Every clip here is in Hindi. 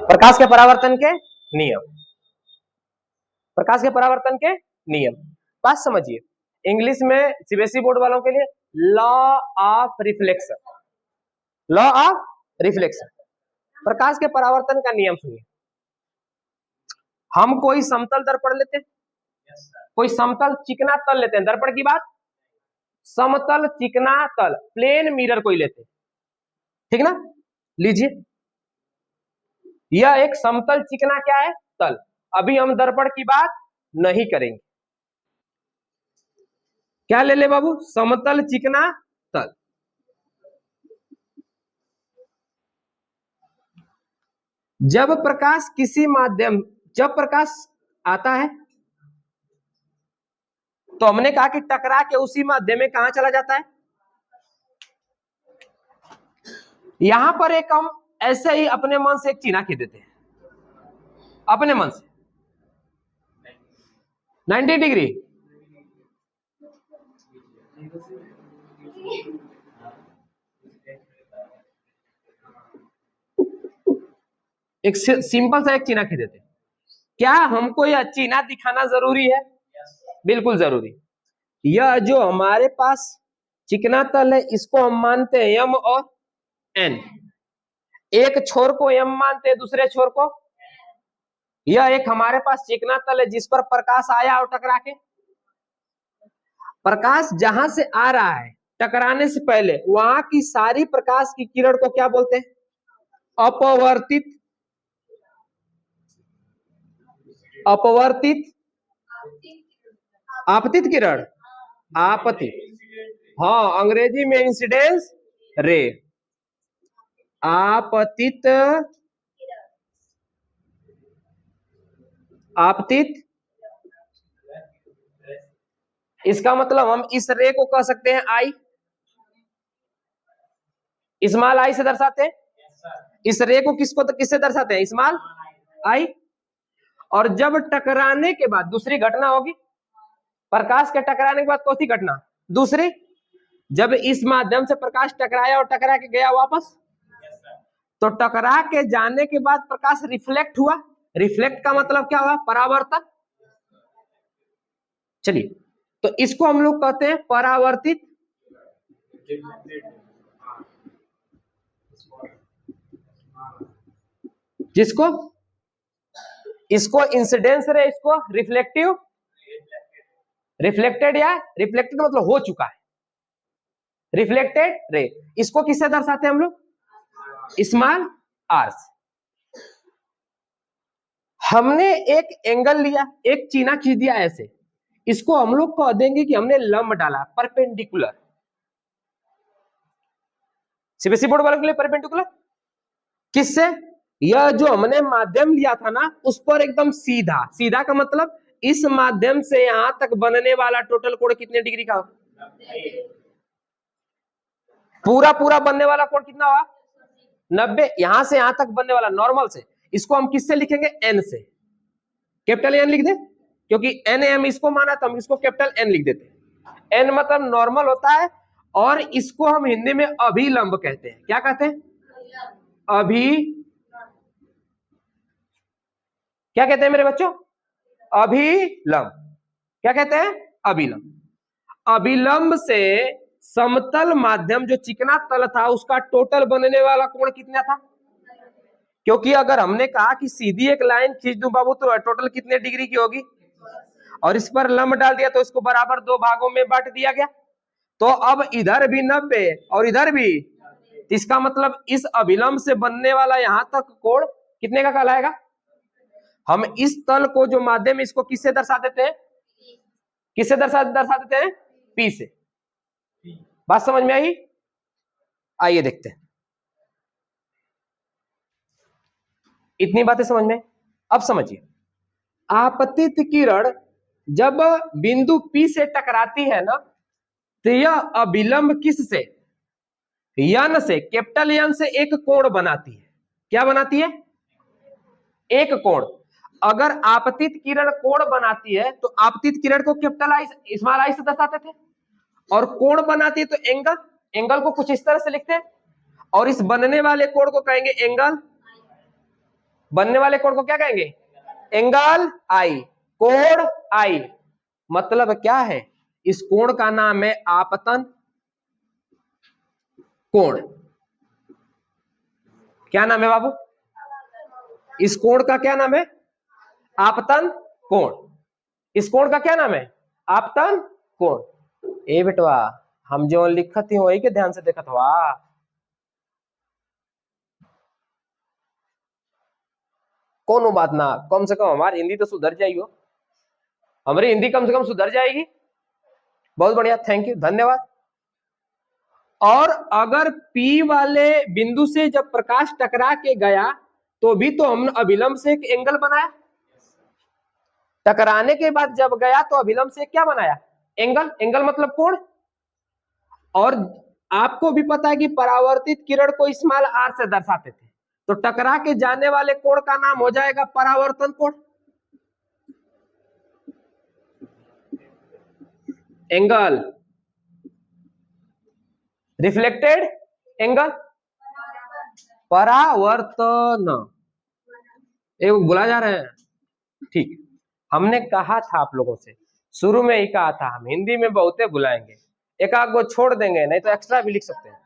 प्रकाश के परावर्तन के नियम, प्रकाश के परावर्तन के नियम। बात समझिए, इंग्लिश में सीबीएसई बोर्ड वालों के लिए law of reflection, law of reflection, प्रकाश के परावर्तन का नियम सुनिए। हम कोई समतल दर्पण लेते हैं, कोई समतल चिकना तल लेते हैं, दर्पण की बात, समतल चिकना तल प्लेन मिरर कोई लेते हैं, ठीक ना। लीजिए, यह एक समतल चिकना क्या है, तल। अभी हम दर्पण की बात नहीं करेंगे, क्या ले ले बाबू, समतल चिकना तल। जब प्रकाश किसी माध्यम, जब प्रकाश आता है तो हमने कहा कि टकरा के उसी माध्यम में कहां चला जाता है। यहां पर एक हम ऐसे ही अपने मन से एक चिन्ह खींच देते हैं, अपने मन से 90 डिग्री। एक सिंपल सा एक चिन्ह खींच देते हैं। क्या हमको यह चिन्ह दिखाना जरूरी है? बिल्कुल जरूरी। यह जो हमारे पास चिकना तल है इसको हम मानते हैं एम और एन, एक छोर को एम मानते हैं, दूसरे छोर को। यह एक हमारे पास चिकना तल है जिस पर प्रकाश आया और टकरा के, प्रकाश जहां से आ रहा है टकराने से पहले वहां की सारी प्रकाश की किरण को क्या बोलते हैं, अपवर्तित, अपवर्तित, आपतित किरण, आपतित, हाँ अंग्रेजी में इंसिडेंस रे, आपतित, आपतित। इसका मतलब हम इस रे को कह सकते हैं आई, स्मॉल आई से दर्शाते हैं। इस रे को किसको किससे दर्शाते हैं, स्मॉल आई। और जब टकराने के बाद दूसरी घटना होगी, प्रकाश के टकराने के बाद कौन सी घटना, दूसरी, जब इस माध्यम से प्रकाश टकराया और टकरा के गया वापस, तो टकरा के जाने के बाद प्रकाश रिफ्लेक्ट हुआ, रिफ्लेक्ट का मतलब क्या हुआ, परावर्तन। चलिए, तो इसको हम लोग कहते हैं परावर्तित, जिसको, इसको इंसिडेंस रे, इसको रिफ्लेक्टिव, रिफ्लेक्टेड या रिफ्लेक्टेड मतलब हो चुका है, रिफ्लेक्टेड रे। इसको किससे दर्शाते हैं हम लोग, स्मॉल आर से। हमने एक एंगल लिया, एक चिन्ह खींच दिया ऐसे, इसको हम लोग कह देंगे कि हमने लंब डाला, परपेंडिकुलर। सीबीएसई बोर्ड वालों के लिए परपेंडिकुलर किससे, यह जो हमने माध्यम लिया था ना उस पर एकदम सीधा, सीधा का मतलब इस माध्यम से यहां तक बनने वाला टोटल कोण कितने डिग्री का, पूरा पूरा बनने वाला कोण कितना हुआ, 90। यहां से यहां तक बनने वाला नॉर्मल से, इसको हम किससे लिखेंगे, एन से, कैपिटल एन लिख दे, क्योंकि एन एम इसको माना तो हम इसको कैपिटल एन लिख देते हैं। एन मतलब नॉर्मल होता है, और इसको हम हिंदी में अभिलंब कहते हैं। क्या कहते हैं, अभी, क्या कहते हैं मेरे बच्चों, अभिलंब। क्या कहते हैं, अभिलंब। अभिलंब से समतल माध्यम जो चिकना तल था उसका टोटल बनने वाला कोण कितना था, क्योंकि अगर हमने कहा कि सीधी एक लाइन खींच दूं बाबू तो टोटल कितने डिग्री की होगी, और इस पर लंब डाल दिया तो इसको बराबर दो भागों में बांट दिया गया, तो अब इधर भी 90 और इधर भी, इसका मतलब इस अभिलंब से बनने वाला यहां तक कोण कितने का कहलाएगा। हम इस तल को जो माध्यम, इसको किससे दर्शा देते हैं, किससे दर्शा देते हैं, पी से। बात समझ में आई, आइए देखते हैं, इतनी बातें समझ में। अब समझिए, आपतित किरण जब बिंदु P से टकराती है ना, तो यह अभिलंब किस से, यन से, कैपिटल यन से एक कोण बनाती है। क्या बनाती है, एक कोण। अगर आपतित किरण कोण बनाती है तो आपतित किरण को कैपिटल आई, स्मॉल आई से दर्शाते थे, और कोण बनाती है तो एंगल, एंगल को कुछ इस तरह से लिखते हैं, और इस बनने वाले कोण को कहेंगे एंगल बनने वाले कोण को क्या कहेंगे? एंगल आई, कोण आई। मतलब क्या है? इस कोण का नाम है आपतन कोण। क्या नाम है बाबू? इस कोण का क्या नाम है? आपतन कोण। इस कोण का क्या नाम है? आपतन कोण। ए बेटवा, हम जो लिखत ही वही के ध्यान से देखत हुआ। कोनो बात ना, कम से कम हमारी हिंदी तो सुधर जाएगी। हमारी हिंदी कम से कम सुधर जाएगी। बहुत बढ़िया, थैंक यू, धन्यवाद। और अगर P वाले बिंदु से जब प्रकाश टकरा के गया तो भी तो हमने अभिलंब से एक एंगल बनाया। टकराने के बाद जब गया तो अभिलंब से क्या बनाया? एंगल। एंगल मतलब कोण। और आपको भी पता है कि परावर्तित किरण को स्मॉल r से दर्शाते थे, तो टकरा के जाने वाले कोण का नाम हो जाएगा परावर्तन कोण। एंगल, रिफ्लेक्टेड एंगल, परावर्तन। एक बुला जा रहे हैं, ठीक। हमने कहा था आप लोगों से, शुरू में ही कहा था, हम हिंदी में बहुते बुलाएंगे, एक आध को छोड़ देंगे, नहीं तो एक्स्ट्रा भी लिख सकते हैं।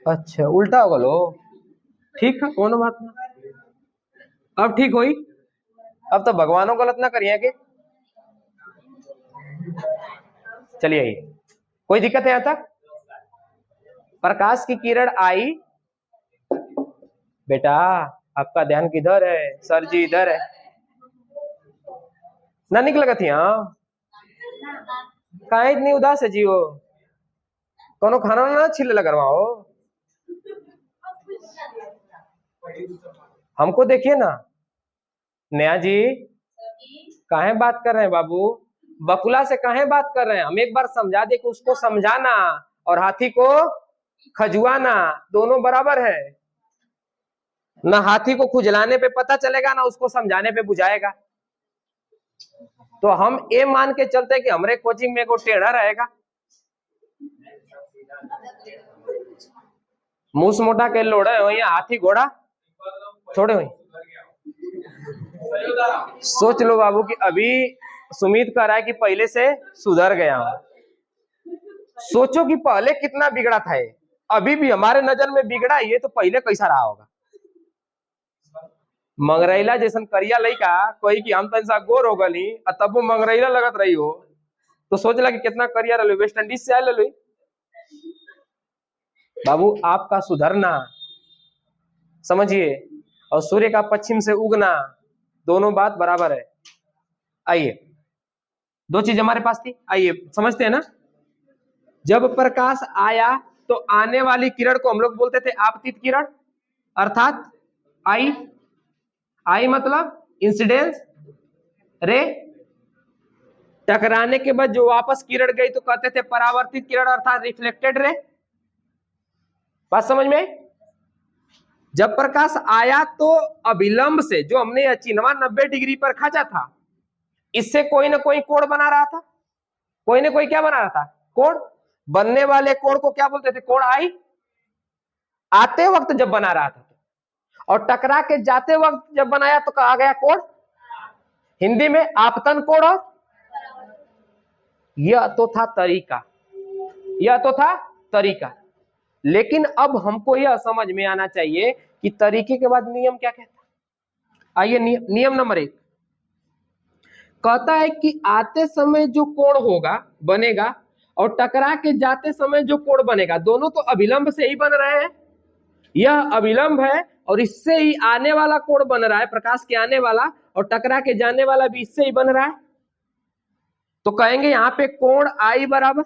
अच्छा, उल्टा होगा लो, ठीक है, कोनो बात नहीं। अब ठीक हुई। अब तो भगवानों गलत ना करिए कि। चलिए, कोई दिक्कत है यहां तक? प्रकाश की किरण आई। बेटा आपका ध्यान किधर है? सर जी इधर है ना, निकल थी। हाँ, कहा इतनी उदास है जी? वो कोनो खाना ना छिले लगवाओ। हमको देखिए ना। नया जी काहे बात कर रहे हैं बाबू? बकुला से काहे बात कर रहे हैं? हम एक बार समझा दे कि उसको समझाना और हाथी को खजुआना दोनों बराबर है ना। हाथी को खुजलाने पे पता चलेगा ना उसको समझाने पे बुझाएगा। तो हम ये मान के चलते हैं कि हमारे कोचिंग में को टेढ़ा रहेगा। मूस मोटा के लोड़े हो या हाथी घोड़ा थोड़े हो। सोच लो बाबू कि अभी सुमित कह रहा है कि पहले से सुधर गया हूं। सोचो कि पहले कितना बिगड़ा था ये, अभी भी हमारे नजर में बिगड़ा ये, तो पहले कैसा रहा होगा? मंगरैला जैसन करिया लइका कोई कि हम तो ऐसा गोर हो गली, तब वो मंगरैला लगत रही हो, तो सोच ला कि कितना करिया रही, वेस्ट इंडीज से आए रही। बाबू आपका सुधरना समझिए, और सूर्य का पश्चिम से उगना, दोनों बात बराबर है। आइए, दो चीज हमारे पास थी, आइए समझते हैं ना। जब प्रकाश आया तो आने वाली किरण को हम लोग बोलते थे आपतित किरण, अर्थात आई। आई मतलब इंसिडेंस रे। टकराने के बाद जो वापस किरण गई तो कहते थे परावर्तित किरण, अर्थात रिफ्लेक्टेड रे। बात समझ में आई? जब प्रकाश आया तो अभिलंब से, जो हमने चिन्हवा 90 डिग्री पर खींचा था, इससे कोई ना कोई कोण बना रहा था। कोई ना कोई क्या बना रहा था? कोण। बनने वाले कोण को क्या बोलते थे? कोण आई। आते वक्त जब बना रहा था, और टकरा के जाते वक्त जब बनाया तो कहा गया कोण। हिंदी में आपतन कोण। और यह तो था तरीका, यह तो था तरीका। लेकिन अब हमको यह समझ में आना चाहिए कि तरीके के बाद नियम क्या कहता है। आइए, नियम नंबर 1 कहता है कि आते समय जो कोण होगा बनेगा, और टकरा के जाते समय जो कोण बनेगा, दोनों तो अभिलंब से ही बन रहे हैं। यह अभिलंब है और इससे ही आने वाला कोण बन रहा है, प्रकाश के आने वाला, और टकरा के जाने वाला भी इससे ही बन रहा है। तो कहेंगे यहां पे कोण आई बराबर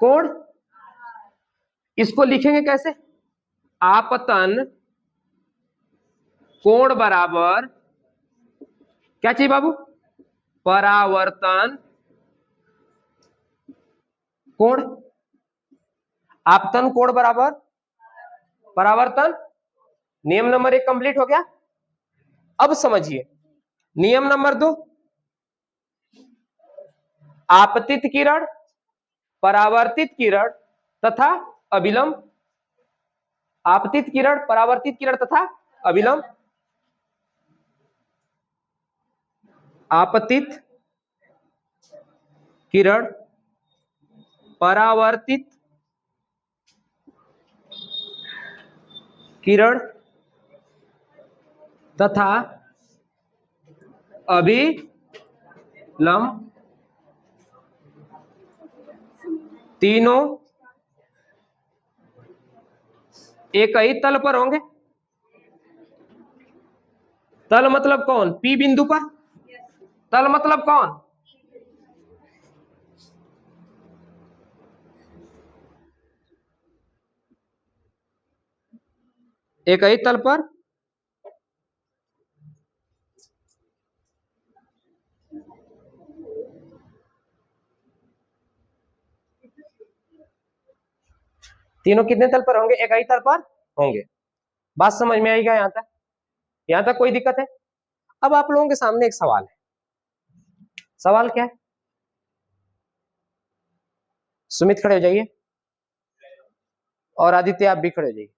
कोण, इसको लिखेंगे कैसे? आपतन कोण बराबर क्या चाहिए बाबू? परावर्तन कोण। आपतन कोण बराबर परावर्तन। नियम नंबर 1 कंप्लीट हो गया। अब समझिए नियम नंबर 2, आपतित किरण, परावर्तित किरण तथा अभिलंब। आपतित किरण, परावर्तित किरण तथा अभिलंब। आपतित किरण, परावर्तित किरण तथा अभिलंब तीनों एक ही तल पर होंगे। तल मतलब कौन? पी बिंदु पर। तल मतलब कौन? एक ही तल पर तीनों कितने तल पर होंगे? एक ही तल पर होंगे। बात समझ में आएगा यहां तक? यहां तक कोई दिक्कत है? अब आप लोगों के सामने एक सवाल है। सवाल क्या है? सुमित खड़े हो जाइए, और आदित्य आप भी खड़े हो जाइए,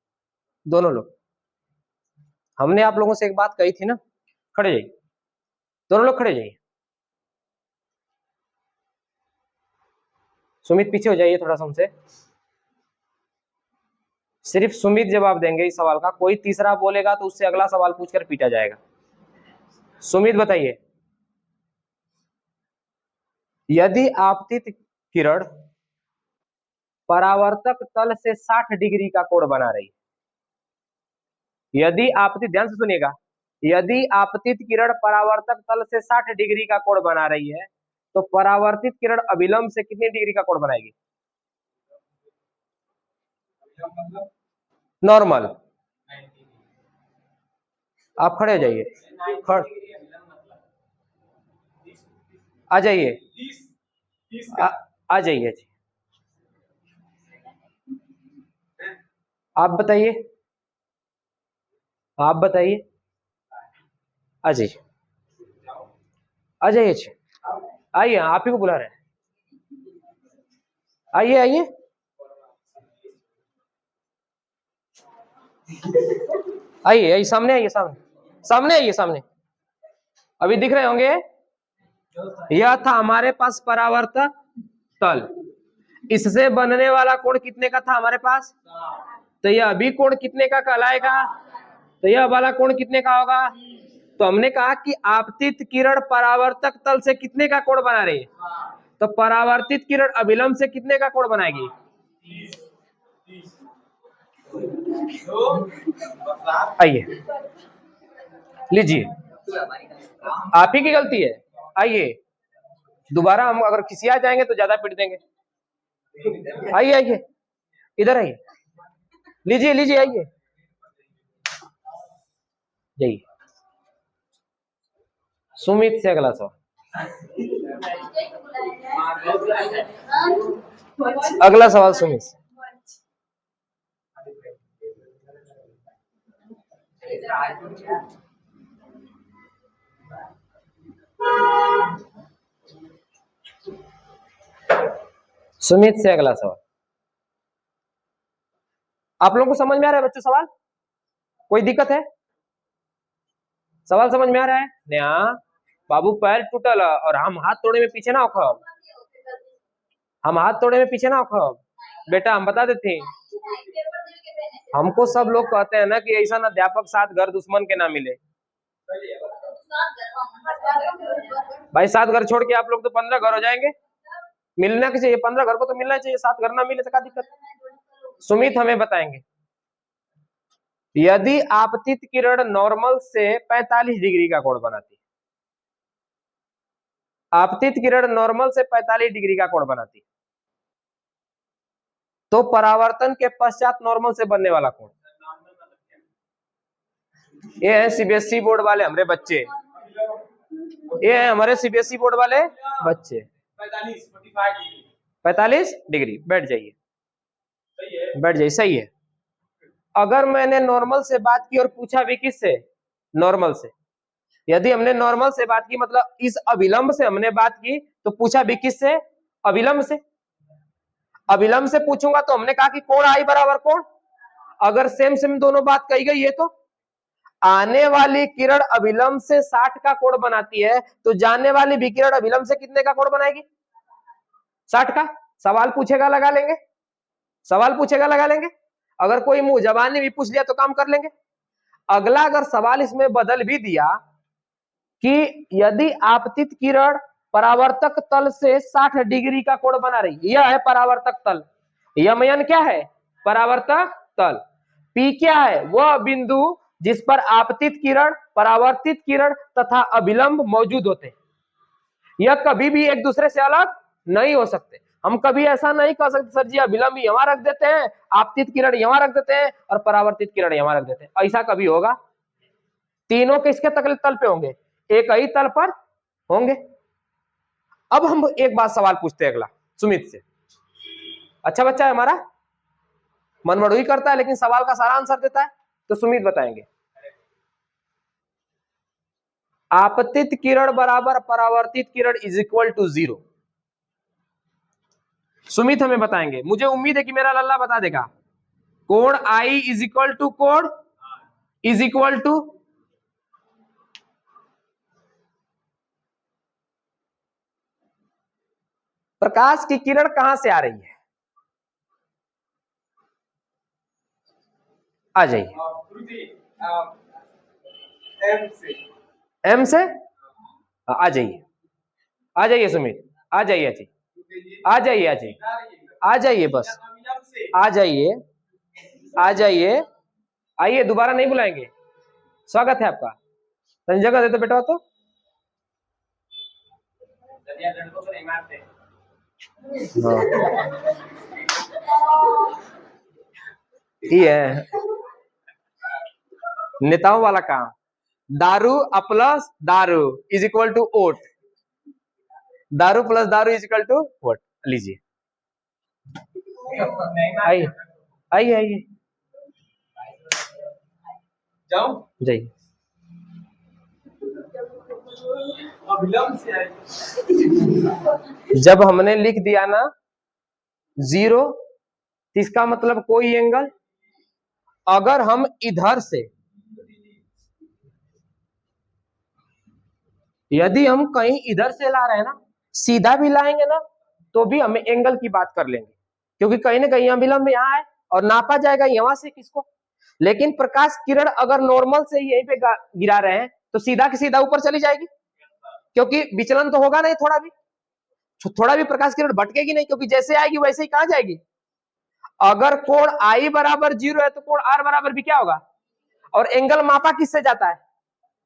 दोनों लोग। हमने आप लोगों से एक बात कही थी ना, खड़े जाइए, दोनों लोग खड़े जाइए। सुमित पीछे हो जाइए थोड़ा सा हमसे। सिर्फ सुमित जवाब देंगे इस सवाल का, कोई तीसरा बोलेगा तो उससे अगला सवाल पूछकर पीटा जाएगा। सुमित बताइए, यदि आपतित किरण परावर्तक तल से 60 डिग्री का कोण बना रही है, यदि आपतित, ध्यान से सुनिएगा, यदि आपतित किरण परावर्तक तल से 60 डिग्री का कोण बना रही है तो परावर्तित किरण अभिलंब से कितनी डिग्री का कोण बनाएगी? नॉर्मल। आप खड़े हो जाइए, आ जाइए, आ जाइए। आप बताइए, आप बताइए, आ जाइए, आ जाइए, आइए, आप ही को बुला रहे हैं, आइए आइए। आइए आइए, सामने आइए, सामने सामने आइए, सामने। अभी दिख रहे होंगे, यह था हमारे पास परावर्तक तल। इससे बनने वाला कोण कितने का था हमारे पास? तो यह अभी कोण कितने का कहलाएगा? तो यह वाला कोण कितने का होगा? तो हमने कहा कि आपतित किरण परावर्तक तल से कितने का कोण बना रही है, तो परावर्तित किरण अभिलंब से कितने का कोण बनाएगी? आइए, लीजिए, आप ही की गलती है। आइए, दोबारा हम अगर किसी आ जाएंगे तो ज्यादा पीट देंगे। आइए आइए, इधर आइए, लीजिए लीजिए, आइए जाइए। सुमित से अगला सवाल, अगला सवाल सुमित से। सुमित से अगला सवाल। आप लोगों को समझ में आ रहा है बच्चों सवाल? कोई दिक्कत है? सवाल समझ में आ रहा है? नया बाबू पैर टूटल और हम हाथ तोड़े में पीछे ना खब, हम हाथ तोड़े में पीछे ना खब बेटा, हम बता देते हैं। हमको सब लोग कहते हैं ना कि ऐसा अध्यापक साथ घर दुश्मन के ना मिले। भाई 7 घर छोड़ के आप लोग तो 15 घर हो जाएंगे। मिलना चाहिए, 15 घर को तो मिलना चाहिए, 7 घर ना मिले तो क्या दिक्कत? सुमित हमें बताएंगे, यदि आपतित किरण नॉर्मल से 45 डिग्री का कोण बनाती है, आपतित किरण नॉर्मल से 45 डिग्री का कोण बनाती है, तो परावर्तन के पश्चात नॉर्मल से बनने वाला कोण, ये है सीबीएसई बोर्ड वाले हमारे बच्चे, ये है हमारे सीबीएसई बोर्ड वाले बच्चे। 45 डिग्री, बैठ जाइए, बैठ जाइए, सही है। अगर मैंने नॉर्मल से बात की और पूछा भी किससे? नॉर्मल से। यदि हमने नॉर्मल से बात की मतलब इस अभिलंब से हमने बात की, तो पूछा भी किससे? अभिलंब से। अभिलंब से पूछूंगा तो हमने कहा कि कोण आई बराबर कोण अगर सेम सेम दोनों बात कही गई है तो आने वाली किरण अभिलंब से 60 का कोण बनाती है, तो जाने वाली विकिरण अभिलंब से कितने का कोण बनाएगी? 60 का। सवाल पूछेगा लगा लेंगे, सवाल पूछेगा लगा लेंगे, अगर कोई मुंह जबानी भी पूछ लिया तो काम कर लेंगे। अगला अगर सवाल इसमें बदल भी दिया कि यदि आपतित किरण परावर्तक तल से 60 डिग्री का कोण बना रही, यह है परावर्तक तल, यमयन क्या है? परावर्तक तल। P क्या है? वह बिंदु जिस पर आपतित किरण, परावर्तित किरण तथा अभिलंब मौजूद होते हैं। यह कभी भी एक दूसरे से अलग नहीं हो सकते। हम कभी ऐसा नहीं कर सकते सर जी अभिलंब यहां रख देते हैं, आपतित किरण यहां रख देते हैं और परावर्तित किरण यहां रख देते हैं, ऐसा कभी होगा? तीनों किसके तल पे होंगे? एक ही तल पर होंगे। अब हम एक बात सवाल पूछते हैं अगला सुमित से। अच्छा बच्चा है हमारा, मनमड़ोई करता है लेकिन सवाल का सारा आंसर देता है। तो सुमित बताएंगे आपतित किरण बराबर परावर्तित किरण इज इक्वल टू 0। सुमित हमें बताएंगे, मुझे उम्मीद है कि मेरा लल्ला बता देगा। कोण आई इज इक्वल टू कोण इज इक्वल टू प्रकाश की किरण कहां से आ रही है? आ जाइए। एम से आ जाइए, आ जाइए सुमित, आ जाइए, आ जाइए, आ जाइए, आ जाइए, बस आ जाइए, आ जाइए, आइए, दोबारा नहीं बुलाएंगे। स्वागत है आपका। जगह दे तो बेटा, तो ये है नेताओं वाला काम। दारू प्लस दारू इज इक्वल टू ओट, दारू प्लस दारू इज इक्वल टू वोट। लीजिए, आइए, आइए, आइए, जाओ, जाइए। जब हमने लिख दिया ना 0, इसका मतलब कोई एंगल, अगर हम इधर से, यदि हम कहीं इधर से ला रहे हैं ना, सीधा भी लाएंगे ना तो भी हमें एंगल की बात कर लेंगे, क्योंकि कहीं ना कहीं अभिलंब यहाँ है और नापा जाएगा यहां से किसको। लेकिन प्रकाश किरण अगर नॉर्मल से यहीं पे गिरा रहे हैं तो सीधा की सीधा ऊपर चली जाएगी, क्योंकि विचलन तो होगा नहीं, थोड़ा भी प्रकाश किरण भटकेगी नहीं, क्योंकि जैसे आएगी वैसे ही कहां जाएगी। अगर कोण आई बराबर 0 है तो कोण आर बराबर भी क्या होगा? और एंगल मापा किससे जाता है?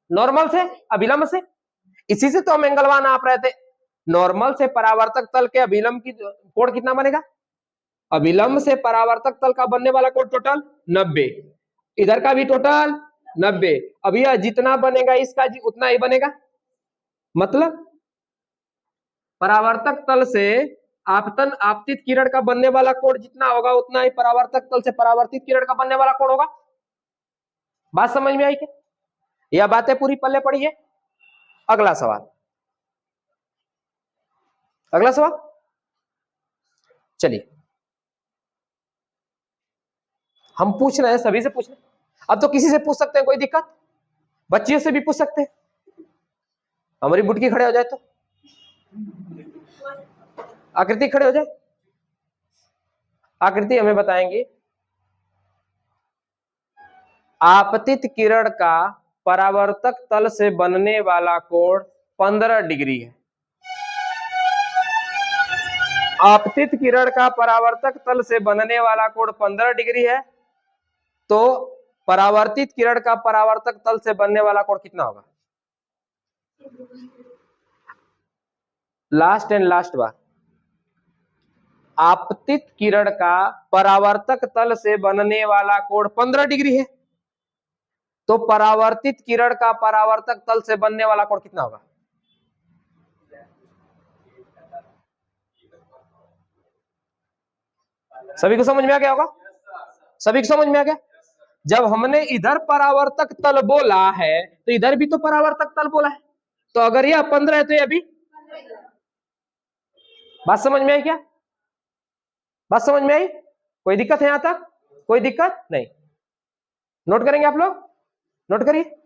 नॉर्मल से, अभिलंब से। इसी से तो हम एंगलवा नाप रहे थे। नॉर्मल से परावर्तक तल के अभिलंब की कोण कितना बनेगा? अभिलंब से परावर्तक तल का बनने वाला कोण टोटल 90, इधर का भी टोटल 90। अब यह जितना बनेगा इसका उतना ही बनेगा, मतलब परावर्तक तल से आपतन आपतित किरण का बनने वाला कोण जितना होगा उतना ही परावर्तक तल से परावर्तित किरण का बनने वाला कोण होगा। बात समझ में आई क्या? यह बातें पूरी पल्ले पड़ी है। अगला सवाल, अगला सवाल, चलिए हम पूछ रहे हैं, सभी से पूछ रहे हैं। अब तो किसी से पूछ सकते हैं, कोई दिक्कत? बच्चियों से भी पूछ सकते हैं। हमारी बुटकी खड़े हो जाए तो, आकृति खड़े हो जाए। आकृति हमें बताएंगे आपतित किरण का परावर्तक तल से बनने वाला कोण 15 डिग्री है। आपतित किरण का परावर्तक तल से बनने वाला कोण 15 डिग्री है, तो परावर्तित किरण का परावर्तक तल से बनने वाला कोण कितना होगा? लास्ट एंड लास्ट बार, आपतित किरण का परावर्तक तल से बनने वाला कोण 15 डिग्री है, तो परावर्तित किरण का परावर्तक तल से बनने वाला कोण कितना होगा? सभी को समझ में आ गया होगा? सभी को समझ में आ गया? जब हमने इधर परावर्तक तल बोला है तो इधर भी तो परावर्तक तल बोला है, तो अगर यह 15 है तो यह भी। बात समझ में आई क्या? बात समझ में आई? कोई दिक्कत है यहां तक? कोई दिक्कत नहीं। नोट करेंगे आप लोग, नोट करिए।